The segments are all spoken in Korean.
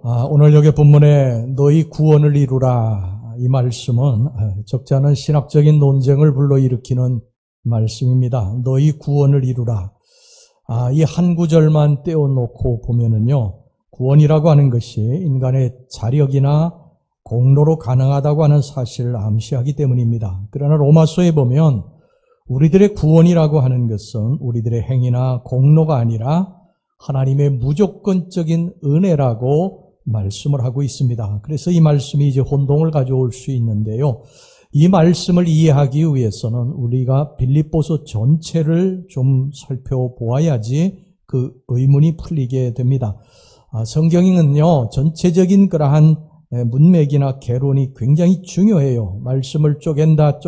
오늘 여기 본문에 너희 구원을 이루라 이 말씀은 적지 않은 신학적인 논쟁을 불러일으키는 말씀입니다. 너희 구원을 이루라. 이 한 구절만 떼어놓고 보면은요, 구원이라고 하는 것이 인간의 자력이나 공로로 가능하다고 하는 사실을 암시하기 때문입니다. 그러나 로마서에 보면 우리들의 구원이라고 하는 것은 우리들의 행위나 공로가 아니라 하나님의 무조건적인 은혜라고 말씀을 하고 있습니다. 그래서 이 말씀이 이제 혼동을 가져올 수 있는데요. 이 말씀을 이해하기 위해서는 우리가 빌립보서 전체를 좀 살펴보아야지 그 의문이 풀리게 됩니다. 성경은요, 전체적인 그러한 문맥이나 개론이 굉장히 중요해요. 말씀을 쪼갠다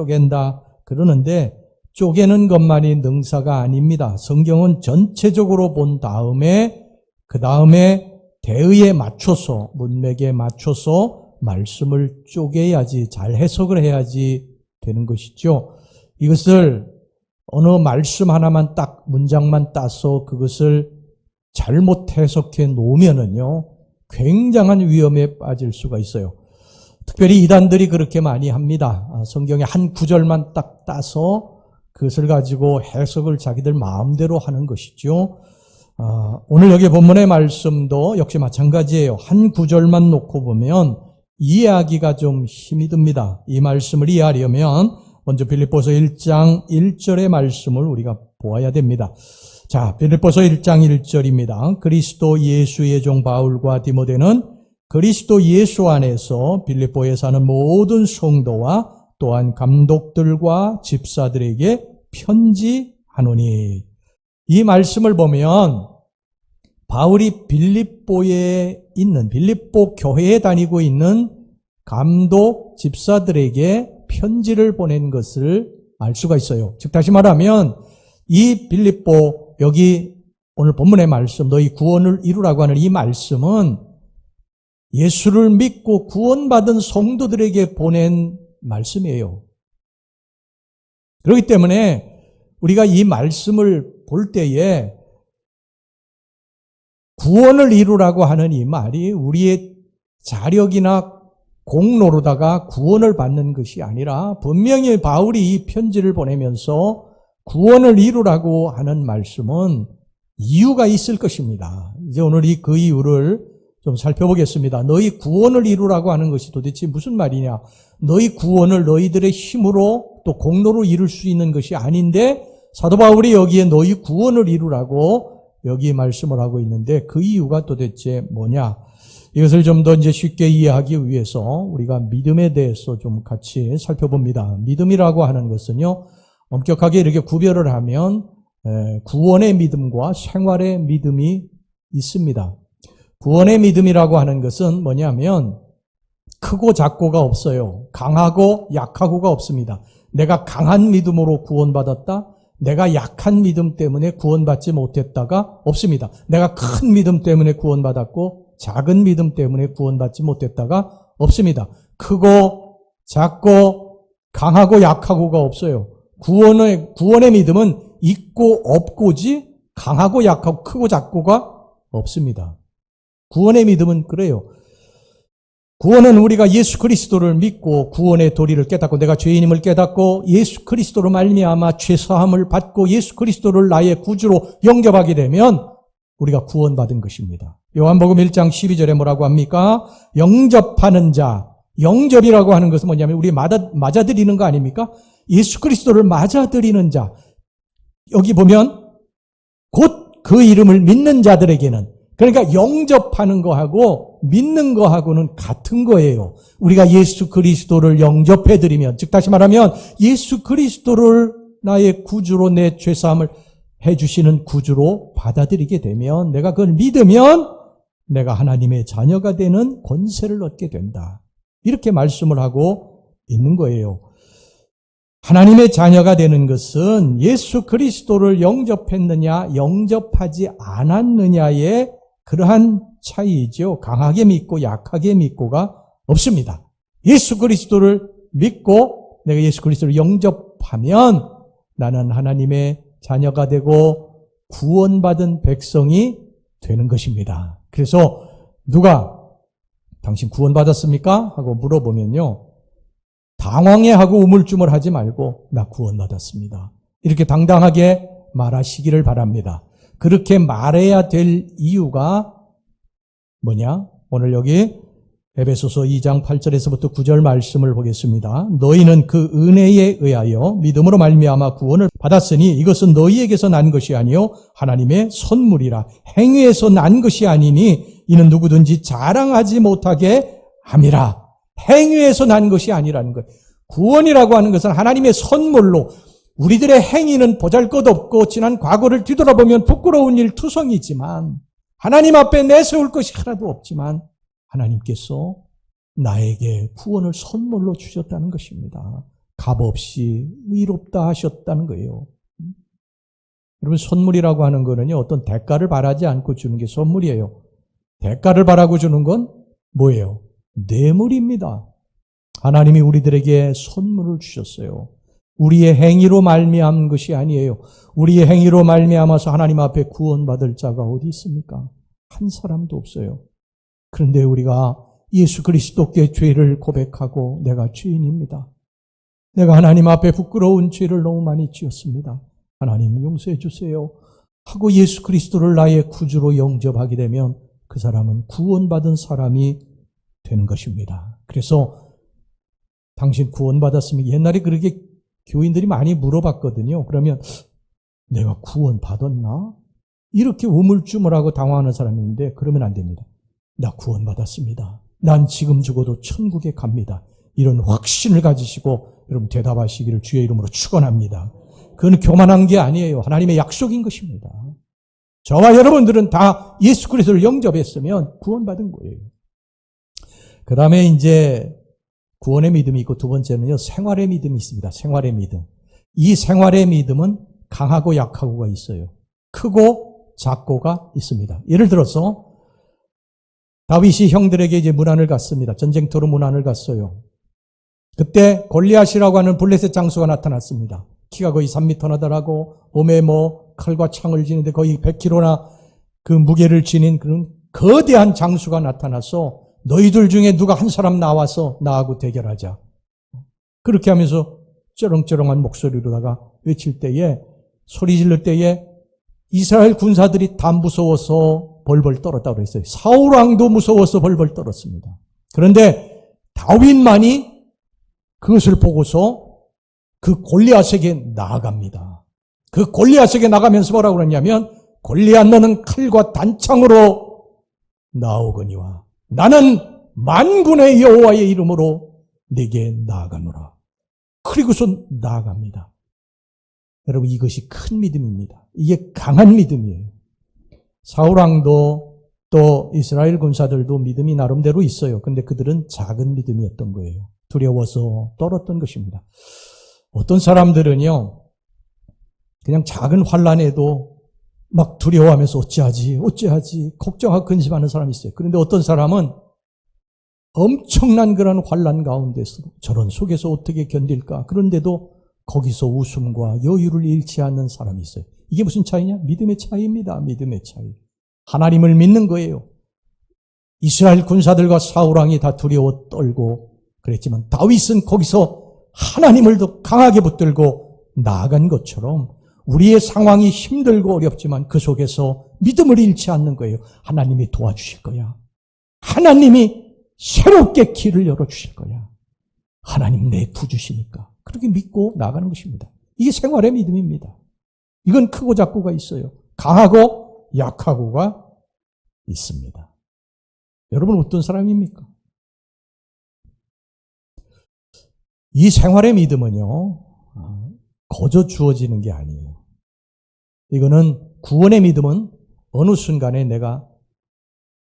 그러는데 쪼개는 것만이 능사가 아닙니다. 성경은 전체적으로 본 다음에 그 다음에 대의에 맞춰서 문맥에 맞춰서 말씀을 쪼개야지, 잘 해석을 해야지 되는 것이죠. 이것을 어느 말씀 하나만 딱 문장만 따서 그것을 잘못 해석해 놓으면은요, 굉장한 위험에 빠질 수가 있어요. 특별히 이단들이 그렇게 많이 합니다. 성경의 한 구절만 딱 따서 그것을 가지고 해석을 자기들 마음대로 하는 것이죠. 오늘 여기 본문의 말씀도 역시 마찬가지예요. 한 구절만 놓고 보면 이해하기가 좀 힘이 듭니다. 이 말씀을 이해하려면 먼저 빌립보서 1장 1절의 말씀을 우리가 보아야 됩니다. 자, 빌립보서 1장 1절입니다. 그리스도 예수의 종 바울과 디모데는 그리스도 예수 안에서 빌립보에 사는 모든 성도와 또한 감독들과 집사들에게 편지하노니. 이 말씀을 보면 바울이 빌립보에 있는, 빌립보 교회에 다니고 있는 감독 집사들에게 편지를 보낸 것을 알 수가 있어요. 즉 다시 말하면 이 빌립보, 여기 오늘 본문의 말씀, 너희 구원을 이루라고 하는 이 말씀은 예수를 믿고 구원받은 성도들에게 보낸 말씀이에요. 그렇기 때문에 우리가 이 말씀을 볼 때에 구원을 이루라고 하는 이 말이 우리의 자력이나 공로로다가 구원을 받는 것이 아니라 분명히 바울이 이 편지를 보내면서 구원을 이루라고 하는 말씀은 이유가 있을 것입니다. 이제 오늘 그 이유를 좀 살펴보겠습니다. 너희 구원을 이루라고 하는 것이 도대체 무슨 말이냐? 너희 구원을 너희들의 힘으로 또 공로로 이룰 수 있는 것이 아닌데 사도 바울이 여기에 너희 구원을 이루라고 여기 말씀을 하고 있는데 그 이유가 도대체 뭐냐? 이것을 좀 더 이제 쉽게 이해하기 위해서 우리가 믿음에 대해서 좀 같이 살펴봅니다. 믿음이라고 하는 것은요, 엄격하게 이렇게 구별을 하면 구원의 믿음과 생활의 믿음이 있습니다. 구원의 믿음이라고 하는 것은 뭐냐면 크고 작고가 없어요. 강하고 약하고가 없습니다. 내가 강한 믿음으로 구원받았다, 내가 약한 믿음 때문에 구원받지 못했다가 없습니다. 내가 큰 믿음 때문에 구원받았고 작은 믿음 때문에 구원받지 못했다가 없습니다. 크고 작고 강하고 약하고가 없어요. 구원의 믿음은 있고 없고지 강하고 약하고 크고 작고가 없습니다. 구원의 믿음은 그래요. 구원은 우리가 예수 그리스도를 믿고 구원의 도리를 깨닫고 내가 죄인임을 깨닫고 예수 그리스도로 말미암아 죄사함을 받고 예수 그리스도를 나의 구주로 영접하게 되면 우리가 구원받은 것입니다. 요한복음 1장 12절에 뭐라고 합니까? 영접하는 자. 영접이라고 하는 것은 뭐냐면 우리 맞아들이는 거 아닙니까? 예수 그리스도를 맞아들이는 자. 여기 보면 곧 그 이름을 믿는 자들에게는, 그러니까 영접하는 거하고 믿는 거하고는 같은 거예요. 우리가 예수 그리스도를 영접해드리면, 즉 다시 말하면 예수 그리스도를 나의 구주로 내 죄사함을 해주시는 구주로 받아들이게 되면, 내가 그걸 믿으면 내가 하나님의 자녀가 되는 권세를 얻게 된다. 이렇게 말씀을 하고 있는 거예요. 하나님의 자녀가 되는 것은 예수 그리스도를 영접했느냐 영접하지 않았느냐의 그러한 차이이죠. 강하게 믿고 약하게 믿고가 없습니다. 예수 그리스도를 믿고 내가 예수 그리스도를 영접하면 나는 하나님의 자녀가 되고 구원받은 백성이 되는 것입니다. 그래서 누가 당신 구원받았습니까? 하고 물어보면요. 당황해하고 우물쭈물하지 말고 나 구원받았습니다. 이렇게 당당하게 말하시기를 바랍니다. 그렇게 말해야 될 이유가 뭐냐? 오늘 여기 에베소서 2장 8절에서부터 9절 말씀을 보겠습니다. 너희는 그 은혜에 의하여 믿음으로 말미암아 구원을 받았으니 이것은 너희에게서 난 것이 아니요 하나님의 선물이라. 행위에서 난 것이 아니니 이는 누구든지 자랑하지 못하게 함이라. 행위에서 난 것이 아니라는 것. 구원이라고 하는 것은 하나님의 선물로, 우리들의 행위는 보잘것없고 지난 과거를 뒤돌아보면 부끄러운 일 투성이지만 하나님 앞에 내세울 것이 하나도 없지만 하나님께서 나에게 구원을 선물로 주셨다는 것입니다. 값없이 의롭다 하셨다는 거예요. 여러분, 선물이라고 하는 거는요, 어떤 대가를 바라지 않고 주는 게 선물이에요. 대가를 바라고 주는 건 뭐예요? 뇌물입니다. 하나님이 우리들에게 선물을 주셨어요. 우리의 행위로 말미암은 것이 아니에요. 우리의 행위로 말미암아서 하나님 앞에 구원받을 자가 어디 있습니까? 한 사람도 없어요. 그런데 우리가 예수 그리스도께 죄를 고백하고 내가 죄인입니다. 내가 하나님 앞에 부끄러운 죄를 너무 많이 지었습니다. 하나님 용서해 주세요 하고 예수 그리스도를 나의 구주로 영접하게 되면 그 사람은 구원받은 사람이 되는 것입니다. 그래서 당신 구원받았습니까? 옛날에 그렇게 교인들이 많이 물어봤거든요. 그러면 내가 구원받았나? 이렇게 우물쭈물하고 당황하는 사람이 있는데 그러면 안 됩니다. 나 구원받았습니다. 난 지금 죽어도 천국에 갑니다. 이런 확신을 가지시고 여러분 대답하시기를 주의 이름으로 축원합니다. 그건 교만한 게 아니에요. 하나님의 약속인 것입니다. 저와 여러분들은 다 예수 그리스도를 영접했으면 구원받은 거예요. 그 다음에 이제 구원의 믿음이 있고 두 번째는요, 생활의 믿음이 있습니다. 생활의 믿음. 이 생활의 믿음은 강하고 약하고가 있어요. 크고 작고가 있습니다. 예를 들어서 다윗이 형들에게 이제 문안을 갔습니다. 전쟁터로 문안을 갔어요. 그때 골리앗이라고 하는 블레셋 장수가 나타났습니다. 키가 거의 3m나 되고 몸에 칼과 창을 지니는데 거의 100kg나 그 무게를 지닌 그런 거대한 장수가 나타나서 너희들 중에 누가 한 사람 나와서 나하고 대결하자. 그렇게 하면서 쩌렁쩌렁한 목소리로다가 외칠 때에, 소리 지를 때에 이스라엘 군사들이 다 무서워서 벌벌 떨었다고 그랬어요. 사울 왕도 무서워서 벌벌 떨었습니다. 그런데 다윗만이 그것을 보고서 그 골리앗에게 나아갑니다. 그 골리앗에게 나가면서 뭐라고 그러냐면, 골리앗 너는 칼과 단창으로 나오거니와 나는 만군의 여호와의 이름으로 네게 나아가노라. 그리고서 나아갑니다. 여러분, 이것이 큰 믿음입니다. 이게 강한 믿음이에요. 사울왕도 또 이스라엘 군사들도 믿음이 나름대로 있어요. 근데 그들은 작은 믿음이었던 거예요. 두려워서 떨었던 것입니다. 어떤 사람들은요, 그냥 작은 환난에도 막 두려워하면서 어찌하지 걱정하고 근심하는 사람이 있어요. 그런데 어떤 사람은 엄청난 그런 환난 가운데서 저런 속에서 어떻게 견딜까? 그런데도 거기서 웃음과 여유를 잃지 않는 사람이 있어요. 이게 무슨 차이냐? 믿음의 차이입니다. 믿음의 차이. 하나님을 믿는 거예요. 이스라엘 군사들과 사울왕이 다 두려워 떨고 그랬지만 다윗은 거기서 하나님을 더 강하게 붙들고 나아간 것처럼 우리의 상황이 힘들고 어렵지만 그 속에서 믿음을 잃지 않는 거예요. 하나님이 도와주실 거야. 하나님이 새롭게 길을 열어주실 거야. 하나님 내 구주시니까. 그렇게 믿고 나가는 것입니다. 이게 생활의 믿음입니다. 이건 크고 작고가 있어요. 강하고 약하고가 있습니다. 여러분 어떤 사람입니까? 이 생활의 믿음은요, 거저 주어지는 게 아니에요. 이거는 구원의 믿음은 어느 순간에 내가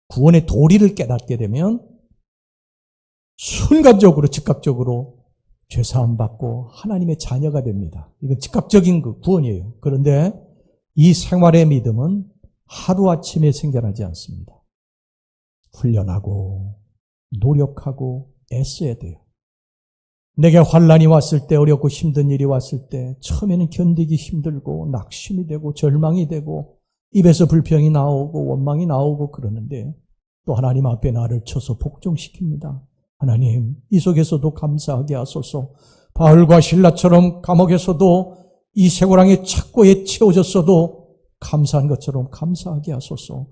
구원의 도리를 깨닫게 되면 순간적으로 즉각적으로 죄사함 받고 하나님의 자녀가 됩니다. 이건 즉각적인 그 구원이에요. 그런데 이 생활의 믿음은 하루아침에 생겨나지 않습니다. 훈련하고 노력하고 애써야 돼요. 내게 환난이 왔을 때, 어렵고 힘든 일이 왔을 때 처음에는 견디기 힘들고 낙심이 되고 절망이 되고 입에서 불평이 나오고 원망이 나오고 그러는데 또 하나님 앞에 나를 쳐서 복종시킵니다. 하나님, 이 속에서도 감사하게 하소서. 바울과 실라처럼 감옥에서도 이 쇠고랑의 착고에 채워졌어도 감사한 것처럼 감사하게 하소서.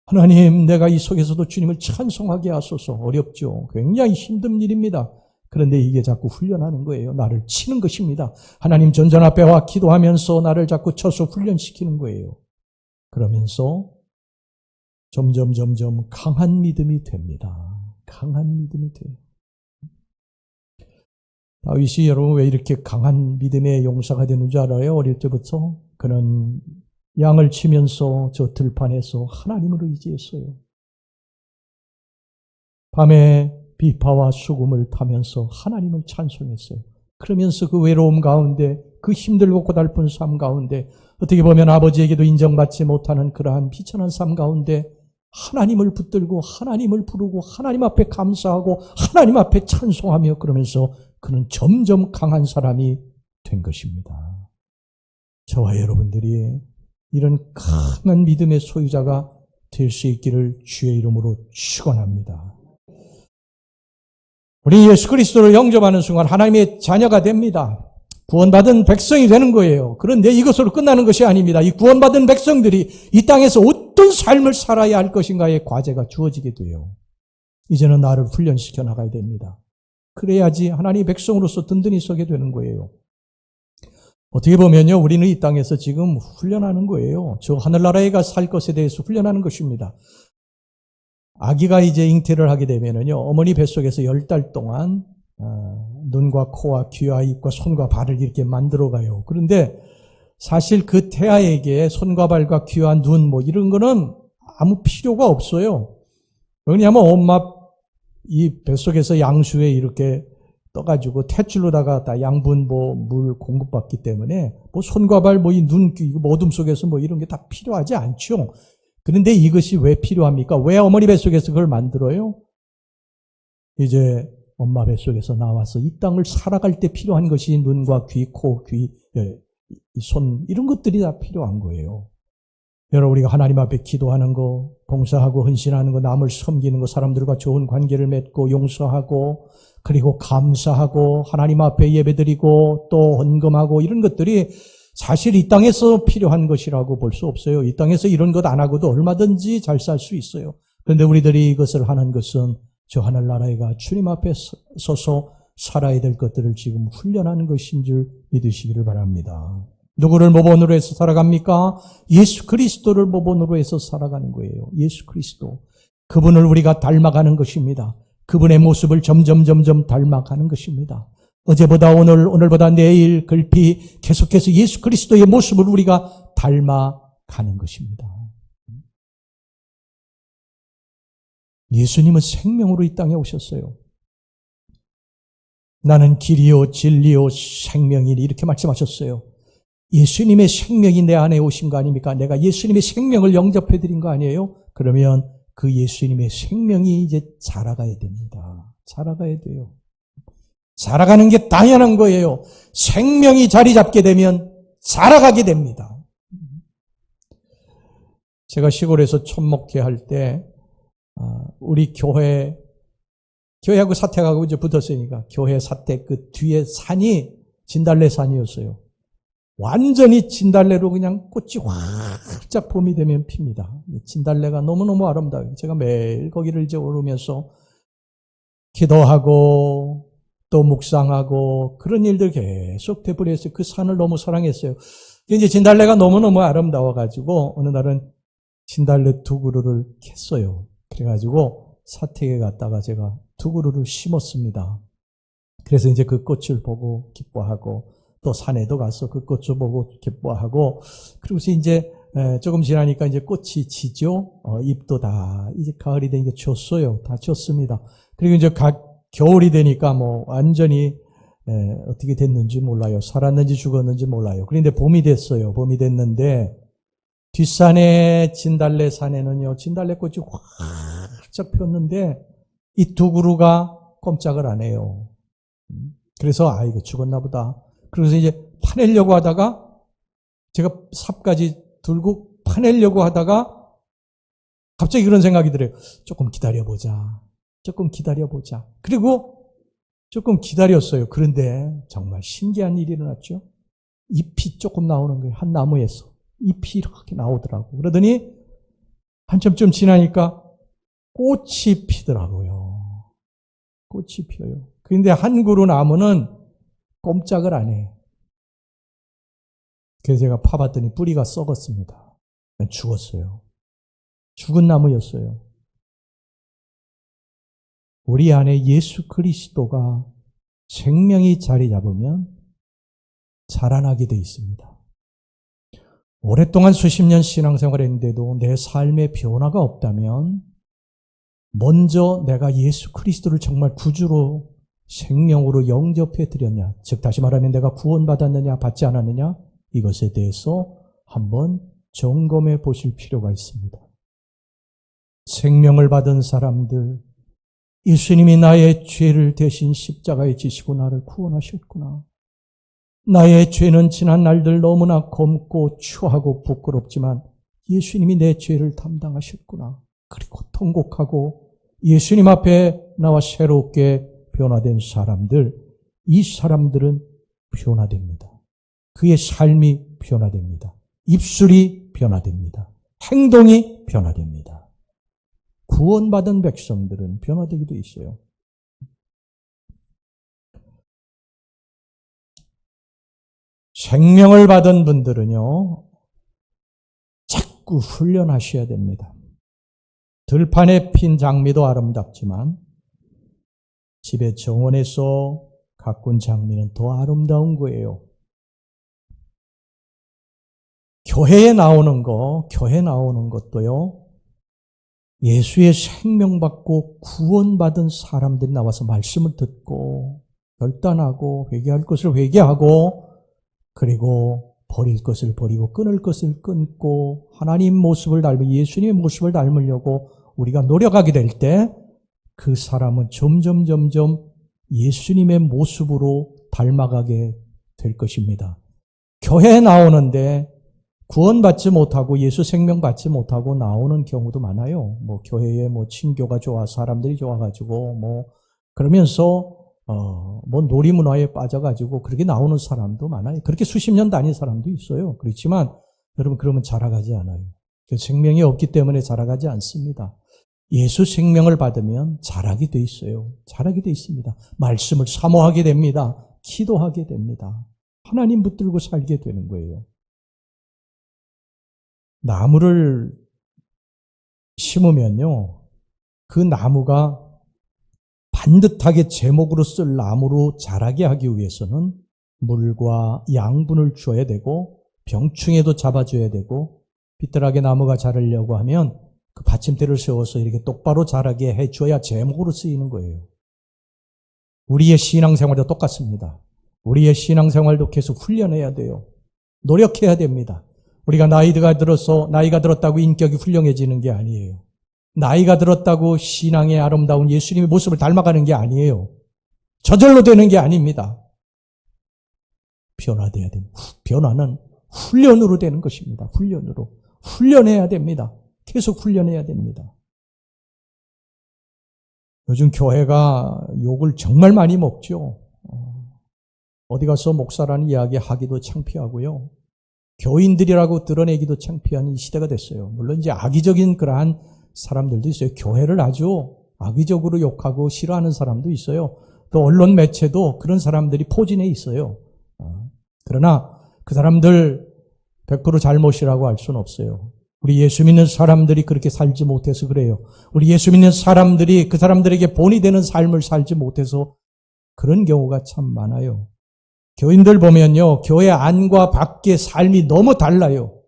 하나님, 내가 이 속에서도 주님을 찬송하게 하소서. 어렵죠. 굉장히 힘든 일입니다. 그런데 이게 자꾸 훈련하는 거예요. 나를 치는 것입니다. 하나님 전전 앞에 와 기도하면서 나를 자꾸 쳐서 훈련시키는 거예요. 그러면서 점점 강한 믿음이 됩니다. 강한 믿음이 돼요. 다윗이 여러분 왜 이렇게 강한 믿음의 용사가 되는 줄 알아요? 어릴 때부터 그는 양을 치면서 저 들판에서 하나님을 의지했어요. 밤에 비파와 수금을 타면서 하나님을 찬송했어요. 그러면서 그 외로움 가운데, 그 힘들고 고달픈 삶 가운데, 어떻게 보면 아버지에게도 인정받지 못하는 그러한 비천한 삶 가운데 하나님을 붙들고 하나님을 부르고 하나님 앞에 감사하고 하나님 앞에 찬송하며 그러면서 그는 점점 강한 사람이 된 것입니다. 저와 여러분들이 이런 강한 믿음의 소유자가 될 수 있기를 주의 이름으로 축원합니다. 우리 예수 그리스도를 영접하는 순간 하나님의 자녀가 됩니다. 구원받은 백성이 되는 거예요. 그런데 이것으로 끝나는 것이 아닙니다. 이 구원받은 백성들이 이 땅에서 어떤 삶을 살아야 할 것인가의 과제가 주어지게 돼요. 이제는 나를 훈련시켜 나가야 됩니다. 그래야지 하나님의 백성으로서 든든히 서게 되는 거예요. 어떻게 보면요, 우리는 이 땅에서 지금 훈련하는 거예요. 저 하늘나라에 가 살 것에 대해서 훈련하는 것입니다. 아기가 이제 잉태를 하게 되면은요, 어머니 뱃속에서 10달 동안 눈과 코와 귀와 입과 손과 발을 이렇게 만들어가요. 그런데 사실 그 태아에게 손과 발과 귀와 눈 뭐 이런 거는 아무 필요가 없어요. 왜냐하면 엄마 이 뱃속에서 양수에 이렇게 떠가지고 탯줄로다가 다 양분 물 공급받기 때문에 뭐 손과 발 뭐 이 눈, 귀, 어둠 속에서 뭐 이런 게 다 필요하지 않죠. 그런데 이것이 왜 필요합니까? 왜 어머니 뱃속에서 그걸 만들어요? 이제 엄마 뱃속에서 나와서 이 땅을 살아갈 때 필요한 것이 눈과 귀, 코, 손 이런 것들이 다 필요한 거예요. 여러분 우리가 하나님 앞에 기도하는 거, 봉사하고 헌신하는 거, 남을 섬기는 거, 사람들과 좋은 관계를 맺고 용서하고 그리고 감사하고 하나님 앞에 예배드리고 또 헌금하고 이런 것들이 사실 이 땅에서 필요한 것이라고 볼 수 없어요. 이 땅에서 이런 것 안 하고도 얼마든지 잘 살 수 있어요. 그런데 우리들이 이것을 하는 것은 저 하늘나라에 가 주님 앞에 서서 살아야 될 것들을 지금 훈련하는 것인 줄 믿으시기를 바랍니다. 누구를 모본으로 해서 살아갑니까? 예수 그리스도를 모본으로 해서 살아가는 거예요. 예수 그리스도. 그분을 우리가 닮아가는 것입니다. 그분의 모습을 점점 닮아가는 것입니다. 어제보다 오늘보다 내일 글피 계속해서 예수 그리스도의 모습을 우리가 닮아가는 것입니다. 예수님은 생명으로 이 땅에 오셨어요. 나는 길이요 진리요 생명이니 이렇게 말씀하셨어요. 예수님의 생명이 내 안에 오신 거 아닙니까? 내가 예수님의 생명을 영접해 드린 거 아니에요? 그러면 그 예수님의 생명이 이제 자라가야 됩니다. 자라가야 돼요. 자라가는 게 당연한 거예요. 생명이 자리 잡게 되면 자라가게 됩니다. 제가 시골에서 촌목회 할 때 우리 교회하고 사택하고 이제 붙었으니까 교회 사택 그 뒤에 산이 진달래 산이었어요. 완전히 진달래로 그냥 꽃이 활짝 봄이 되면 핍니다. 진달래가 너무너무 아름다워요. 제가 매일 거기를 이제 오르면서 기도하고 또 묵상하고 그런 일들 계속 되풀이했어요. 그 산을 너무 사랑했어요. 이제 진달래가 너무너무 아름다워가지고 어느 날은 진달래 2그루를 캤어요. 그래가지고 사택에 갔다가 제가 2그루를 심었습니다. 그래서 이제 그 꽃을 보고 기뻐하고 또 산에도 가서 그 꽃을 보고 기뻐하고 그리고서 이제 조금 지나니까 이제 꽃이 지죠. 잎도 다 이제 가을이 되니까 졌어요. 다 졌습니다. 그리고 이제 겨울이 되니까 뭐 완전히 어떻게 됐는지 몰라요. 살았는지 죽었는지 몰라요. 그런데 봄이 됐어요. 봄이 됐는데 뒷산의 진달래 산에는요. 진달래꽃이 활짝 폈는데 이 2그루가 꼼짝을 안 해요. 그래서 이거 죽었나 보다. 그래서 이제 파내려고 하다가 제가 삽까지 들고 파내려고 하다가 갑자기 그런 생각이 들어요. 조금 기다려보자. 조금 기다려보자. 그리고 조금 기다렸어요. 그런데 정말 신기한 일이 일어났죠. 잎이 조금 나오는 거예요. 한 나무에서. 잎이 이렇게 나오더라고요. 그러더니 한참쯤 지나니까 꽃이 피더라고요. 꽃이 피어요. 그런데 한 그루 나무는 꼼짝을 안 해요. 그래서 제가 파봤더니 뿌리가 썩었습니다. 죽었어요. 죽은 나무였어요. 우리 안에 예수 그리스도가 생명이 자리 잡으면 자라나게 돼 있습니다. 오랫동안 수십 년 신앙생활을 했는데도 내 삶에 변화가 없다면 먼저 내가 예수 그리스도를 정말 구주로 생명으로 영접해 드렸냐, 즉 다시 말하면 내가 구원받았느냐 받지 않았느냐, 이것에 대해서 한번 점검해 보실 필요가 있습니다. 생명을 받은 사람들, 예수님이 나의 죄를 대신 십자가에 지시고 나를 구원하셨구나. 나의 죄는 지난 날들 너무나 검고 추하고 부끄럽지만 예수님이 내 죄를 담당하셨구나. 그리고 통곡하고 예수님 앞에 나와 새롭게 변화된 사람들, 이 사람들은 변화됩니다. 그의 삶이 변화됩니다. 입술이 변화됩니다. 행동이 변화됩니다. 구원받은 백성들은 변화되기도 있어요. 생명을 받은 분들은요, 자꾸 훈련하셔야 됩니다. 들판에 핀 장미도 아름답지만 집의 정원에서 가꾼 장미는 더 아름다운 거예요. 교회 나오는 것도요, 예수의 생명 받고 구원받은 사람들이 나와서 말씀을 듣고 결단하고 회개할 것을 회개하고 그리고 버릴 것을 버리고 끊을 것을 끊고 하나님 모습을 닮고 예수님의 모습을 닮으려고 우리가 노력하게 될 때 그 사람은 점점 예수님의 모습으로 닮아가게 될 것입니다. 교회에 나오는데 구원받지 못하고 예수 생명 받지 못하고 나오는 경우도 많아요. 교회에 친교가 좋아, 사람들이 좋아가지고 그러면서 놀이문화에 빠져가지고 그렇게 나오는 사람도 많아요. 그렇게 수십 년 다닌 사람도 있어요. 그렇지만 여러분, 그러면 자라가지 않아요. 생명이 없기 때문에 자라가지 않습니다. 예수 생명을 받으면 자라게 돼 있어요. 자라게 돼 있습니다. 말씀을 사모하게 됩니다. 기도하게 됩니다. 하나님 붙들고 살게 되는 거예요. 나무를 심으면요, 그 나무가 반듯하게 제목으로 쓸 나무로 자라게 하기 위해서는 물과 양분을 줘야 되고 병충해도 잡아줘야 되고, 비틀하게 나무가 자라려고 하면 그 받침대를 세워서 이렇게 똑바로 자라게 해줘야 제목으로 쓰이는 거예요. 우리의 신앙생활도 똑같습니다. 우리의 신앙생활도 계속 훈련해야 돼요. 노력해야 됩니다. 우리가 나이가 들었다고 인격이 훌륭해지는 게 아니에요. 나이가 들었다고 신앙의 아름다운 예수님의 모습을 닮아가는 게 아니에요. 저절로 되는 게 아닙니다. 변화돼야 됩니다. 변화는 훈련으로 되는 것입니다. 훈련으로. 훈련해야 됩니다. 계속 훈련해야 됩니다. 요즘 교회가 욕을 정말 많이 먹죠. 어디 가서 목사라는 이야기 하기도 창피하고요. 교인들이라고 드러내기도 창피한 이 시대가 됐어요. 물론 이제 악의적인 그러한 사람들도 있어요. 교회를 아주 악의적으로 욕하고 싫어하는 사람도 있어요. 또 언론 매체도 그런 사람들이 포진해 있어요. 그러나 그 사람들 100% 잘못이라고 할 수는 없어요. 우리 예수 믿는 사람들이 그렇게 살지 못해서 그래요. 우리 예수 믿는 사람들이 그 사람들에게 본이 되는 삶을 살지 못해서 그런 경우가 참 많아요. 교인들 보면요, 교회 안과 밖의 삶이 너무 달라요.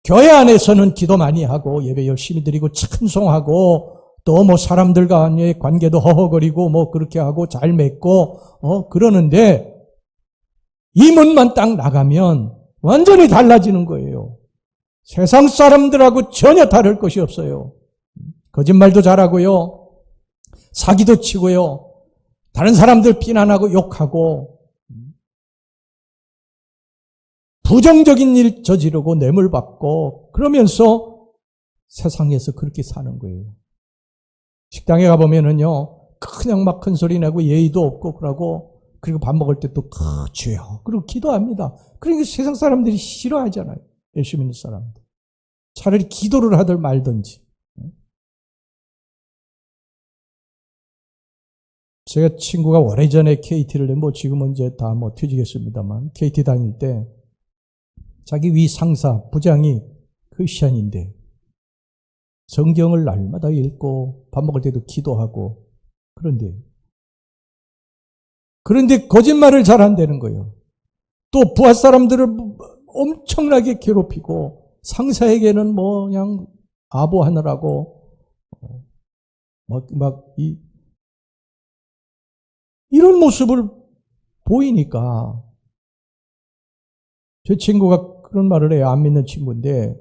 교회 안에서는 기도 많이 하고 예배 열심히 드리고 찬송하고 또 사람들과의 관계도 허허거리고 그렇게 하고 잘 맺고 그러는데 이 문만 딱 나가면 완전히 달라지는 거예요. 세상 사람들하고 전혀 다를 것이 없어요. 거짓말도 잘하고요, 사기도 치고요, 다른 사람들 비난하고 욕하고 부정적인 일 저지르고 뇌물 받고 그러면서 세상에서 그렇게 사는 거예요. 식당에 가보면은요, 그냥 막 큰 소리 내고 예의도 없고 그러고, 그리고 밥 먹을 때 또 주여. 그리고 기도합니다. 그러니까 세상 사람들이 싫어하잖아요. 예수 믿는 사람들. 차라리 기도를 하든 말든지. 제가 친구가 오래전에 KT를, 지금은 이제 다 퇴직했습니다만, KT 다닐 때 자기 위 상사, 부장이 크리스천인데 성경을 날마다 읽고 밥 먹을 때도 기도하고 그런데 거짓말을 잘 한다는 거예요. 또 부하 사람들을 엄청나게 괴롭히고 상사에게는 그냥 아부하느라고 이런 모습을 보이니까 제 친구가 그런 말을 해요. 안 믿는 친구인데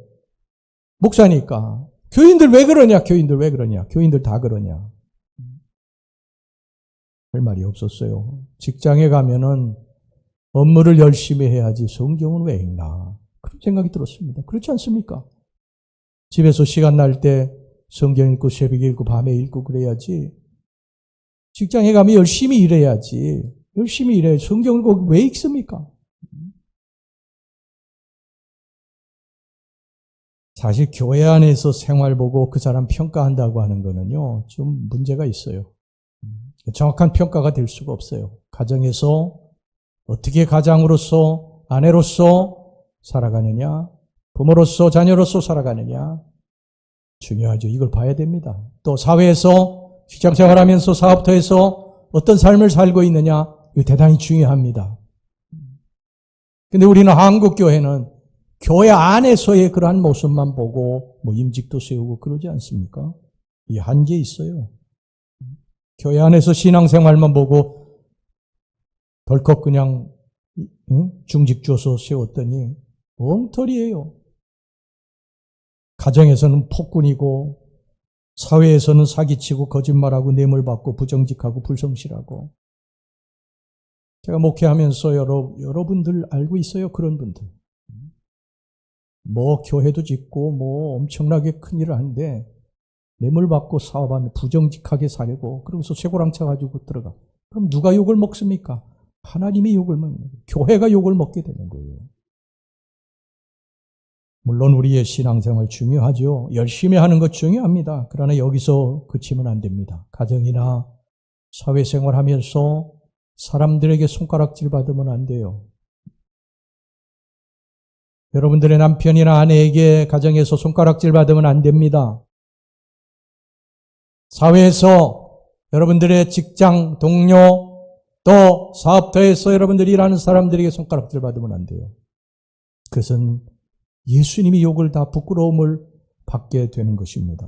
목사니까 교인들 왜 그러냐? 교인들 다 그러냐? 할 말이 없었어요. 직장에 가면은 업무를 열심히 해야지 성경은 왜 읽나? 그런 생각이 들었습니다. 그렇지 않습니까? 집에서 시간 날 때 성경 읽고 새벽에 읽고 밤에 읽고 그래야지. 직장에 가면 열심히 일해야지. 열심히 일해. 성경을 꼭 왜 읽습니까? 사실 교회 안에서 생활 보고 그 사람 평가한다고 하는 거는요, 좀 문제가 있어요. 정확한 평가가 될 수가 없어요. 가정에서 어떻게 가장으로서, 아내로서 살아가느냐, 부모로서, 자녀로서 살아가느냐, 중요하죠. 이걸 봐야 됩니다. 또 사회에서 직장 생활하면서 사업터에서 어떤 삶을 살고 있느냐, 이거 대단히 중요합니다. 근데 우리는 한국 교회는 교회 안에서의 그러한 모습만 보고 임직도 세우고 그러지 않습니까? 이 한계 있어요. 교회 안에서 신앙생활만 보고 덜컥 그냥 중직 줘서 세웠더니 엉터리예요. 가정에서는 폭군이고 사회에서는 사기치고 거짓말하고 뇌물받고 부정직하고 불성실하고. 제가 목회하면서 여러분들 알고 있어요? 그런 분들. 교회도 짓고 엄청나게 큰 일을 하는데 뇌물받고 사업하면 부정직하게 살고 그러면서 쇠고랑 쳐가지고 들어가. 그럼 누가 욕을 먹습니까? 하나님이 욕을 먹는 거예요. 교회가 욕을 먹게 되는 거예요. 물론 우리의 신앙생활 중요하죠. 열심히 하는 것 중요합니다. 그러나 여기서 그치면 안 됩니다. 가정이나 사회생활 하면서 사람들에게 손가락질 받으면 안 돼요. 여러분들의 남편이나 아내에게 가정에서 손가락질 받으면 안 됩니다. 사회에서 여러분들의 직장 동료 또 사업터에서 여러분들이 일하는 사람들에게 손가락질 받으면 안 돼요. 그것은 예수님이 욕을 다 부끄러움을 받게 되는 것입니다.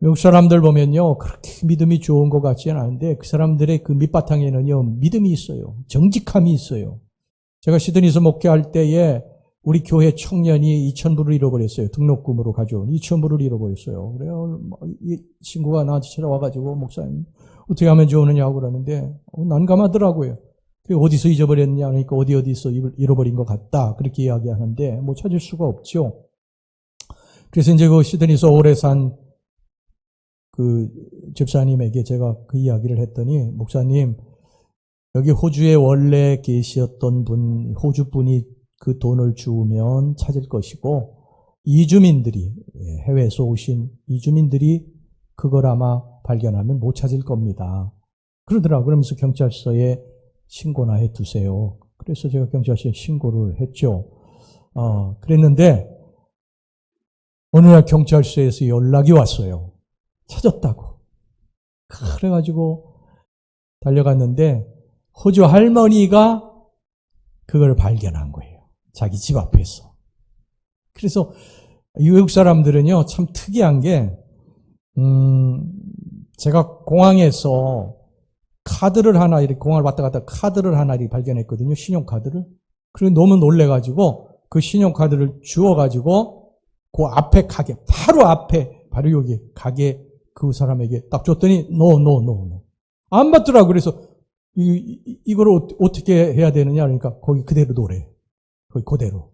외국 사람들 보면요, 그렇게 믿음이 좋은 것 같지는 않은데 그 사람들의 그 밑바탕에는요, 믿음이 있어요. 정직함이 있어요. 제가 시드니에서 목회할 때에 우리 교회 청년이 2,000불을 잃어버렸어요. 등록금으로 가져온 2,000불을 잃어버렸어요. 그래요. 이 친구가 나한테 찾아와가지고 목사님 어떻게 하면 좋으느냐고 그러는데 난감하더라고요. 어디서 잊어버렸냐 그러니까 어디서 잃어버린 것 같다 그렇게 이야기하는데 찾을 수가 없죠. 그래서 이제 그 시드니에서 오래 산 그 집사님에게 제가 그 이야기를 했더니 목사님 여기 호주에 원래 계셨던 분 호주 분이 그 돈을 주우면 찾을 것이고 이주민들이 해외에서 오신 이주민들이 그걸 아마 발견하면 못 찾을 겁니다. 그러더라고요. 그러면서 경찰서에 신고나 해두세요. 그래서 제가 경찰서에 신고를 했죠. 그랬는데 어느 날 경찰서에서 연락이 왔어요. 찾았다고. 그래가지고 달려갔는데 호주 할머니가 그걸 발견한 거예요. 자기 집 앞에서. 그래서 외국 사람들은요 참 특이한 게 제가 공항에서 카드를 하나 이렇게 공항을 왔다 갔다 카드를 하나 이렇게 발견했거든요. 신용카드를. 그래서 너무 놀래가지고 그 신용카드를 주워가지고 그 앞에 가게 바로 앞에 바로 여기 가게 그 사람에게 딱 줬더니 no 안 받더라고. 그래서 이걸 어떻게 해야 되느냐 그러니까 거기 그대로 놓으래. 거기 그대로.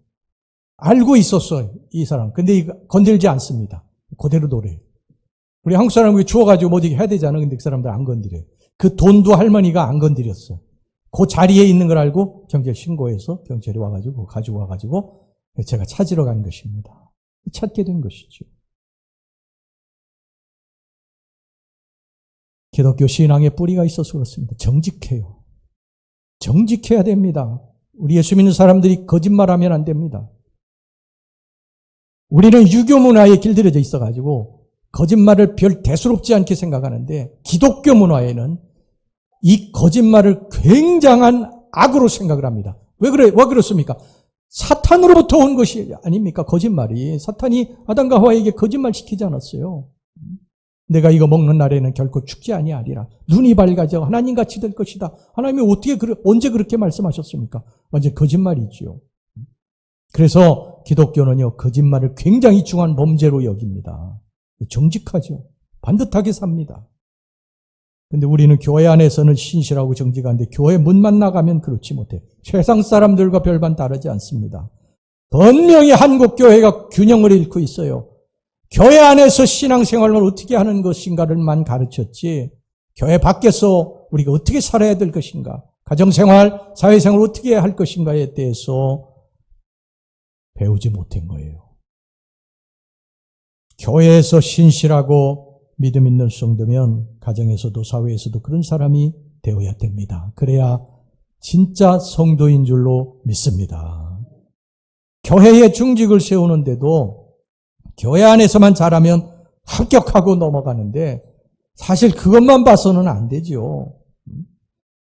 알고 있었어요, 이 사람. 근데 이거 건들지 않습니다. 그대로 노래요. 우리 한국 사람이 주워가지고 뭐 어디 해야 되잖아. 근데 그 사람들 안 건드려요. 그 돈도 할머니가 안 건드렸어. 그 자리에 있는 걸 알고 경찰 신고해서 경찰이 와가지고 가지고 와가지고 제가 찾으러 간 것입니다. 찾게 된 것이죠. 기독교 신앙에 뿌리가 있어서 그렇습니다. 정직해요. 정직해야 됩니다. 우리 예수 믿는 사람들이 거짓말하면 안 됩니다. 우리는 유교 문화에 길들여져 있어가지고 거짓말을 별 대수롭지 않게 생각하는데 기독교 문화에는 이 거짓말을 굉장한 악으로 생각을 합니다. 왜 그렇습니까? 사탄으로부터 온 것이 아닙니까? 거짓말이. 사탄이 아담과 하와에게 거짓말 시키지 않았어요. 내가 이거 먹는 날에는 결코 죽지 아니하리라. 눈이 밝아져 하나님같이 될 것이다. 하나님이 언제 그렇게 말씀하셨습니까? 완전 거짓말이지요. 그래서 기독교는요, 거짓말을 굉장히 중요한 범죄로 여깁니다. 정직하죠. 반듯하게 삽니다. 근데 우리는 교회 안에서는 신실하고 정직한데 교회 문만 나가면 그렇지 못해. 세상 사람들과 별반 다르지 않습니다. 분명히 한국 교회가 균형을 잃고 있어요. 교회 안에서 신앙생활을 어떻게 하는 것인가를만 가르쳤지 교회 밖에서 우리가 어떻게 살아야 될 것인가, 가정생활, 사회생활을 어떻게 할 것인가에 대해서 배우지 못한 거예요. 교회에서 신실하고 믿음 있는 성도면 가정에서도 사회에서도 그런 사람이 되어야 됩니다. 그래야 진짜 성도인 줄로 믿습니다. 교회에 중직을 세우는데도 교회 안에서만 잘하면 합격하고 넘어가는데 사실 그것만 봐서는 안 되죠.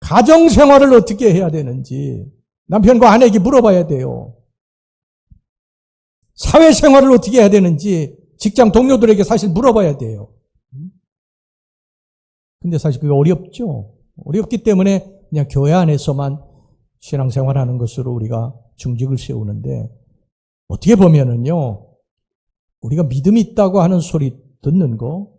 가정생활을 어떻게 해야 되는지 남편과 아내에게 물어봐야 돼요. 사회생활을 어떻게 해야 되는지 직장 동료들에게 사실 물어봐야 돼요. 근데 사실 그게 어렵죠. 어렵기 때문에 그냥 교회 안에서만 신앙생활하는 것으로 우리가 중직을 세우는데 어떻게 보면은요, 우리가 믿음이 있다고 하는 소리 듣는 거,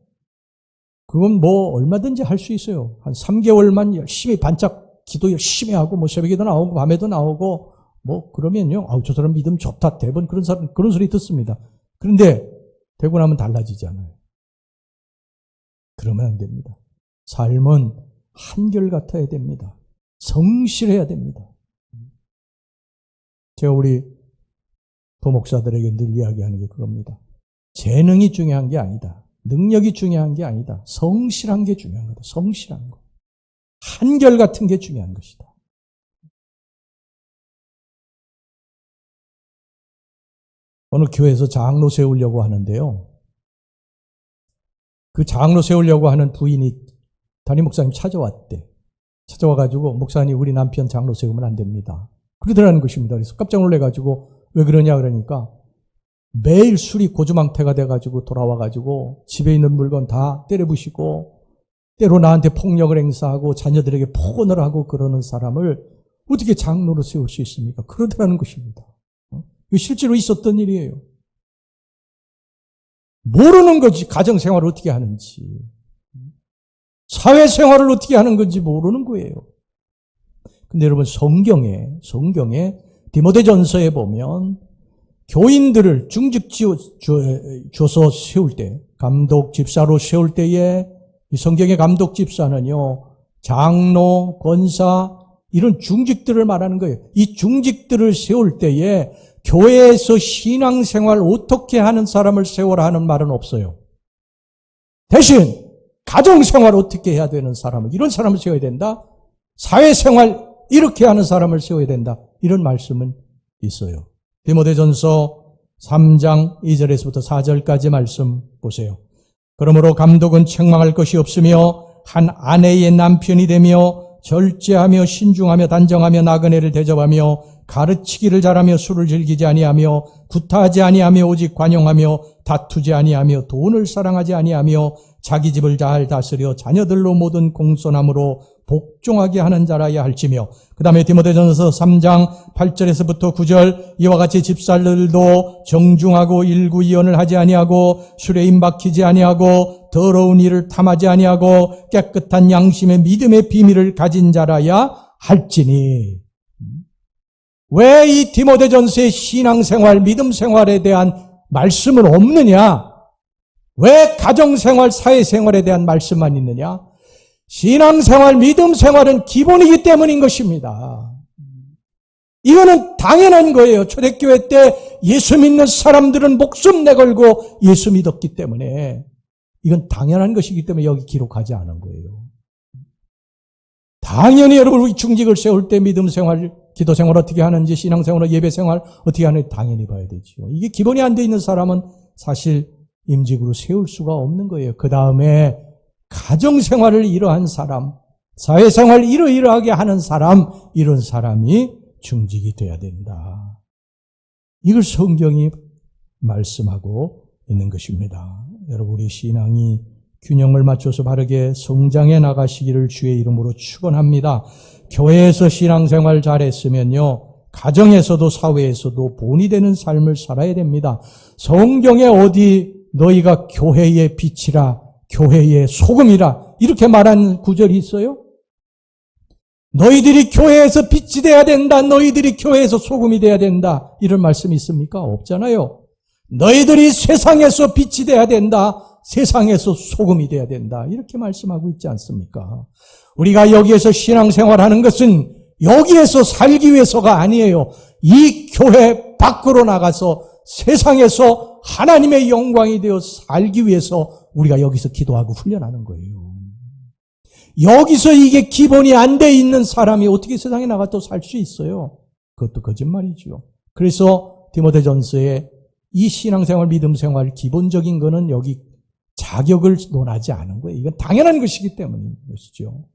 그건 뭐 얼마든지 할 수 있어요. 한 3개월만 열심히 반짝 기도 열심히 하고 뭐 새벽에도 나오고 밤에도 나오고 뭐 그러면요, 저 사람 믿음 좋다. 대부분 그런 소리 듣습니다. 그런데 되고 나면 달라지잖아요. 그러면 안 됩니다. 삶은 한결같아야 됩니다. 성실해야 됩니다. 제가 우리 부목사들에게 늘 이야기하는 게 그겁니다. 재능이 중요한 게 아니다. 능력이 중요한 게 아니다. 성실한 게 중요한 거다. 성실한 거. 한결같은 게 중요한 것이다. 어느 교회에서 장로 세우려고 하는데요. 그 장로 세우려고 하는 부인이 담임 목사님 찾아왔대. 찾아와가지고 목사님 우리 남편 장로 세우면 안 됩니다. 그러더라는 것입니다. 그래서 깜짝 놀래가지고 왜 그러냐 그러니까 매일 술이 고주망태가 돼가지고 돌아와가지고 집에 있는 물건 다 때려부시고 때로 나한테 폭력을 행사하고 자녀들에게 폭언을 하고 그러는 사람을 어떻게 장로로 세울 수 있습니까? 그러더라는 것입니다. 이거 실제로 있었던 일이에요. 모르는 거지. 가정생활을 어떻게 하는지. 사회생활을 어떻게 하는 건지 모르는 거예요. 근데 여러분 성경에 디모데전서에 보면 교인들을 중직 줘서 세울 때, 감독 집사로 세울 때에 이 성경의 감독 집사는요, 장로, 권사 이런 중직들을 말하는 거예요. 이 중직들을 세울 때에 교회에서 신앙생활 어떻게 하는 사람을 세워라 하는 말은 없어요. 대신 가정생활 어떻게 해야 되는 사람을, 이런 사람을 세워야 된다. 사회생활 이렇게 하는 사람을 세워야 된다. 이런 말씀은 있어요. 디모데전서 3장 2절에서부터 4절까지 말씀 보세요. 그러므로 감독은 책망할 것이 없으며 한 아내의 남편이 되며 절제하며 신중하며 단정하며 나그네를 대접하며 가르치기를 잘하며 술을 즐기지 아니하며 구타하지 아니하며 오직 관용하며 다투지 아니하며 돈을 사랑하지 아니하며 자기 집을 잘 다스려 자녀들로 모든 공손함으로 복종하게 하는 자라야 할지며, 그 다음에 디모데전서 3장 8절에서부터 9절, 이와 같이 집사들도 정중하고 일구이언을 하지 아니하고 술에 임박히지 아니하고 더러운 일을 탐하지 아니하고 깨끗한 양심의 믿음의 비밀을 가진 자라야 할지니. 왜 이 디모데전서의 신앙생활, 믿음생활에 대한 말씀은 없느냐? 왜 가정생활, 사회생활에 대한 말씀만 있느냐? 신앙생활, 믿음생활은 기본이기 때문인 것입니다. 이거는 당연한 거예요. 초대교회 때 예수 믿는 사람들은 목숨 내걸고 예수 믿었기 때문에 이건 당연한 것이기 때문에 여기 기록하지 않은 거예요. 당연히 여러분 우리 중직을 세울 때 믿음생활, 기도생활 어떻게 하는지, 신앙생활, 예배생활 어떻게 하는지 당연히 봐야 되죠. 이게 기본이 안 돼 있는 사람은 사실 임직으로 세울 수가 없는 거예요. 그 다음에 가정생활을 이러한 사람, 사회생활 이러이러하게 하는 사람, 이런 사람이 중직이 돼야 된다. 이걸 성경이 말씀하고 있는 것입니다. 여러분 우리 신앙이 균형을 맞춰서 바르게 성장해 나가시기를 주의 이름으로 축원합니다. 교회에서 신앙생활 잘했으면요, 가정에서도 사회에서도 본이 되는 삶을 살아야 됩니다. 성경에 어디 너희가 교회의 빛이라, 교회의 소금이라 이렇게 말한 구절이 있어요? 너희들이 교회에서 빛이 돼야 된다, 너희들이 교회에서 소금이 돼야 된다, 이런 말씀이 있습니까? 없잖아요. 너희들이 세상에서 빛이 돼야 된다, 세상에서 소금이 돼야 된다, 이렇게 말씀하고 있지 않습니까? 우리가 여기에서 신앙생활하는 것은 여기에서 살기 위해서가 아니에요. 이 교회 밖으로 나가서 세상에서 하나님의 영광이 되어 살기 위해서 우리가 여기서 기도하고 훈련하는 거예요. 여기서 이게 기본이 안 돼 있는 사람이 어떻게 세상에 나가 또 살 수 있어요? 그것도 거짓말이죠. 그래서 디모데전서에 이 신앙생활, 믿음생활 기본적인 거는 여기 자격을 논하지 않은 거예요. 이건 당연한 것이기 때문인 것이죠.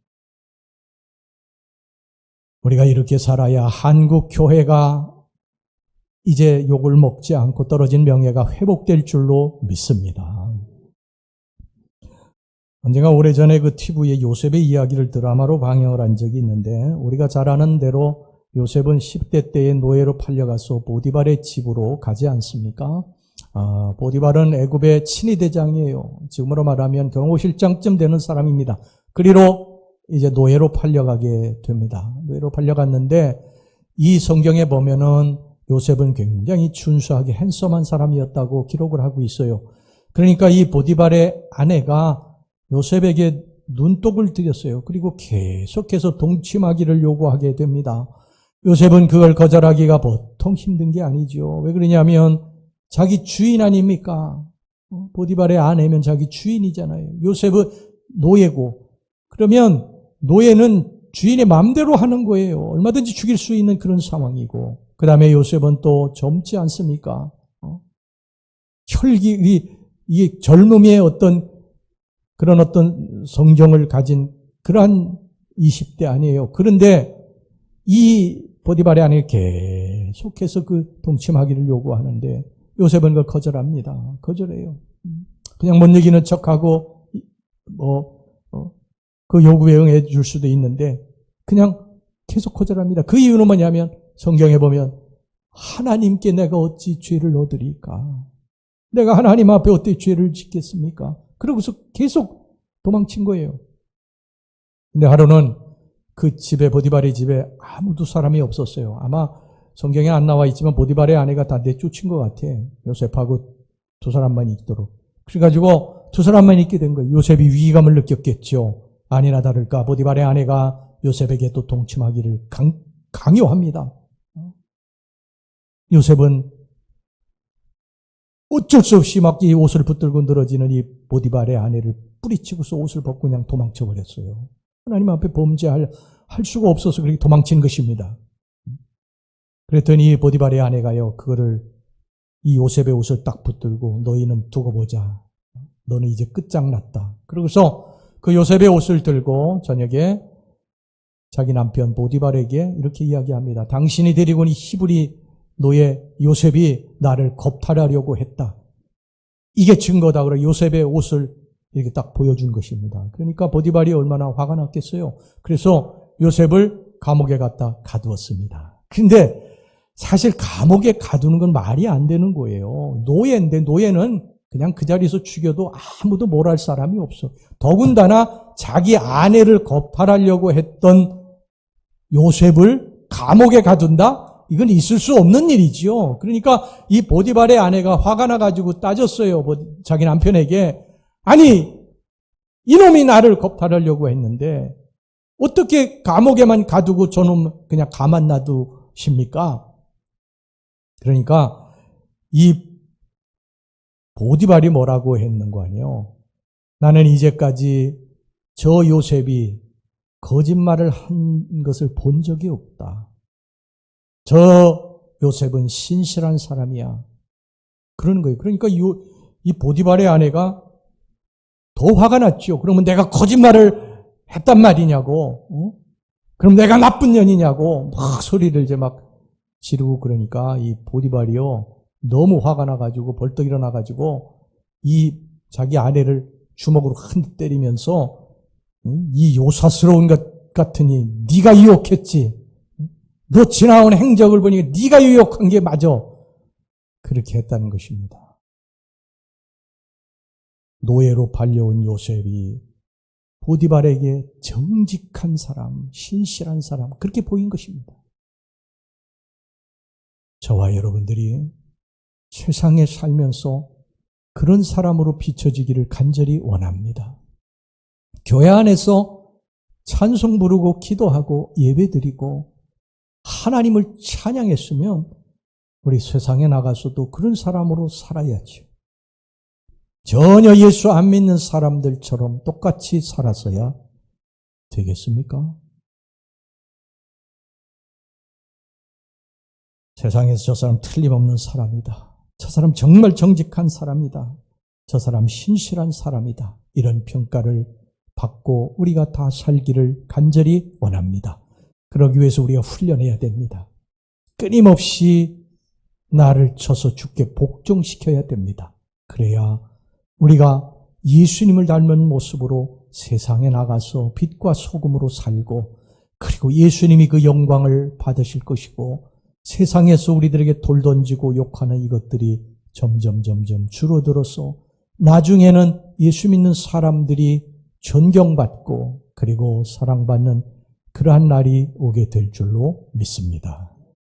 우리가 이렇게 살아야 한국 교회가 이제 욕을 먹지 않고 떨어진 명예가 회복될 줄로 믿습니다. 언젠가 오래전에 그 TV에 요셉의 이야기를 드라마로 방영을 한 적이 있는데, 우리가 잘 아는 대로 요셉은 10대 때에 노예로 팔려가서 보디발의 집으로 가지 않습니까? 보디발은 애굽의 친위대장이에요. 지금으로 말하면 경호실장쯤 되는 사람입니다. 그리로 이제 노예로 팔려가게 됩니다. 노예로 팔려갔는데 이 성경에 보면은 요셉은 굉장히 준수하게 핸섬한 사람이었다고 기록을 하고 있어요. 그러니까 이 보디발의 아내가 요셉에게 눈독을 들였어요. 그리고 계속해서 동침하기를 요구하게 됩니다. 요셉은 그걸 거절하기가 보통 힘든 게 아니죠. 왜 그러냐면 자기 주인 아닙니까? 보디발의 아내면 자기 주인이잖아요. 요셉은 노예고, 그러면 노예는 주인의 마음대로 하는 거예요. 얼마든지 죽일 수 있는 그런 상황이고, 그 다음에 요셉은 또 젊지 않습니까? 혈기, 이 젊음의 그런 어떤 성정을 가진 그러한 20대 아니에요. 그런데 이 보디발의 아내가 계속해서 그 동침하기를 요구하는데 요셉은 그걸 거절합니다. 거절해요. 그냥 못 이기는 척하고 그 요구에 응해 줄 수도 있는데 그냥 계속 거절합니다. 그 이유는 뭐냐면 성경에 보면 하나님께 내가 어찌 죄를 얻으리까? 내가 하나님 앞에 어떻게 죄를 짓겠습니까? 그러고서 계속 도망친 거예요. 근데 하루는 그 집에, 보디발의 집에 아무도 사람이 없었어요. 아마 성경에 안 나와 있지만 보디발의 아내가 다 내쫓은 것 같아. 요셉하고 두 사람만 있도록. 그래가지고 두 사람만 있게 된 거예요. 요셉이 위기감을 느꼈겠죠. 아니나 다를까 보디발의 아내가 요셉에게 또 동침하기를 강요합니다. 요셉은 어쩔 수 없이 막 이 옷을 붙들고 늘어지는 이 보디발의 아내를 뿌리치고서 옷을 벗고 그냥 도망쳐 버렸어요. 하나님 앞에 범죄할 수가 없어서 그렇게 도망친 것입니다. 그랬더니 보디발의 아내가요, 그거를 이 요셉의 옷을 딱 붙들고 너희는 두고 보자. 너는 이제 끝장났다. 그러고서 그 요셉의 옷을 들고 저녁에 자기 남편 보디발에게 이렇게 이야기합니다. 당신이 데리고 온 이 히브리 노예 요셉이 나를 겁탈하려고 했다. 이게 증거다. 그래 요셉의 옷을 이렇게 딱 보여준 것입니다. 그러니까 보디발이 얼마나 화가 났겠어요. 그래서 요셉을 감옥에 갖다 가두었습니다. 근데 사실 감옥에 가두는 건 말이 안 되는 거예요. 노예인데 노예는 그냥 그 자리에서 죽여도 아무도 뭘 할 사람이 없어. 더군다나 자기 아내를 겁탈하려고 했던 요셉을 감옥에 가둔다? 이건 있을 수 없는 일이지요. 그러니까 이 보디발의 아내가 화가 나가지고 따졌어요. 자기 남편에게. 아니, 이놈이 나를 겁탈하려고 했는데 어떻게 감옥에만 가두고 저놈 그냥 가만 놔두십니까? 그러니까 이 보디발이 뭐라고 했는 거 아니에요? 나는 이제까지 저 요셉이 거짓말을 한 것을 본 적이 없다. 저 요셉은 신실한 사람이야. 그러는 거예요. 그러니까 이 보디발의 아내가 더 화가 났죠. 그러면 내가 거짓말을 했단 말이냐고. 그럼 내가 나쁜 년이냐고 막 소리를 이제 막 지르고 그러니까 이 보디발이요. 너무 화가 나가지고 벌떡 일어나가지고 이 자기 아내를 주먹으로 한 대 때리면서 이 요사스러운 것 같으니 네가 유혹했지. 너 지나온 행적을 보니까 네가 유혹한 게 맞아. 그렇게 했다는 것입니다. 노예로 팔려온 요셉이 보디발에게 정직한 사람, 신실한 사람 그렇게 보인 것입니다. 저와 여러분들이 세상에 살면서 그런 사람으로 비춰지기를 간절히 원합니다. 교회 안에서 찬송 부르고 기도하고 예배드리고 하나님을 찬양했으면 우리 세상에 나가서도 그런 사람으로 살아야죠. 전혀 예수 안 믿는 사람들처럼 똑같이 살아서야 되겠습니까? 세상에서 저 사람 틀림없는 사람이다. 저 사람 정말 정직한 사람이다. 저 사람 신실한 사람이다. 이런 평가를 받고 우리가 다 살기를 간절히 원합니다. 그러기 위해서 우리가 훈련해야 됩니다. 끊임없이 나를 쳐서 주께 복종시켜야 됩니다. 그래야 우리가 예수님을 닮은 모습으로 세상에 나가서 빛과 소금으로 살고 그리고 예수님이 그 영광을 받으실 것이고 세상에서 우리들에게 돌 던지고 욕하는 이것들이 점점 줄어들어서 나중에는 예수 믿는 사람들이 존경받고 그리고 사랑받는 그러한 날이 오게 될 줄로 믿습니다.